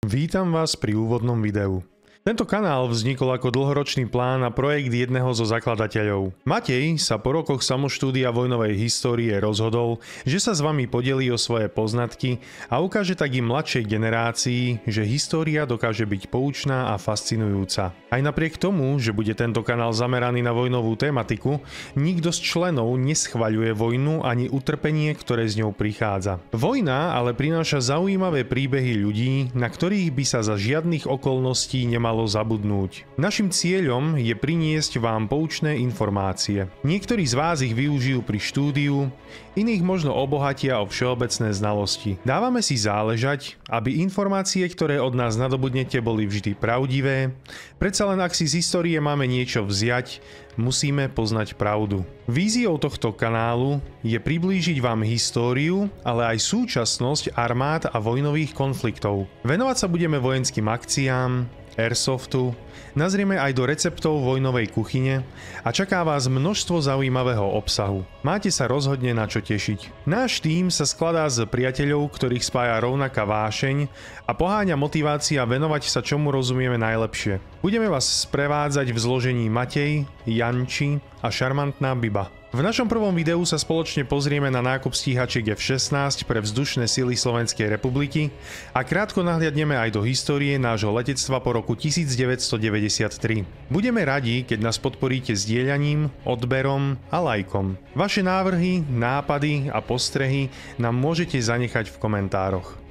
Vítam vás pri úvodnom videu. Tento kanál vznikol ako dlhoročný plán a projekt jedného zo zakladateľov. Matej sa po rokoch samoštúdia vojnovej histórie rozhodol, že sa s vami podelí o svoje poznatky a ukáže tak i mladšej generácii, že história dokáže byť poučná a fascinujúca. Aj napriek tomu, že bude tento kanál zameraný na vojnovú tematiku, nikto z členov neschvaľuje vojnu ani utrpenie, ktoré s ňou prichádza. Vojna ale prináša zaujímavé príbehy ľudí, na ktorých by sa za žiadnych okolností nemalo zabudnúť. Naším cieľom je priniesť vám poučné informácie. Niektorí z vás ich využijú pri štúdiu, iných možno obohatia o všeobecné znalosti. Dávame si záležať, aby informácie, ktoré od nás nadobudnete, boli vždy pravdivé. Predsa len ak si z histórie máme niečo vziať, musíme poznať pravdu. Víziou tohto kanálu je priblížiť vám históriu, ale aj súčasnosť armád a vojnových konfliktov. Venovať sa budeme vojenským akciám, airsoftu, nazrieme aj do receptov vojnovej kuchyne a čaká vás množstvo zaujímavého obsahu. Máte sa rozhodne na čo tešiť. Náš tím sa skladá z priateľov, ktorých spája rovnaká vášeň a poháňa motivácia venovať sa čomu rozumieme najlepšie. Budeme vás sprevádzať v zložení Matej, Janči a šarmantná Biba. V našom prvom videu sa spoločne pozrieme na nákup stíhačiek F-16 pre vzdušné sily Slovenskej republiky a krátko nahliadneme aj do histórie nášho letectva po roku 1993. Budeme radi, keď nás podporíte zdieľaním, odberom a lajkom. Vaše návrhy, nápady a postrehy nám môžete zanechať v komentároch.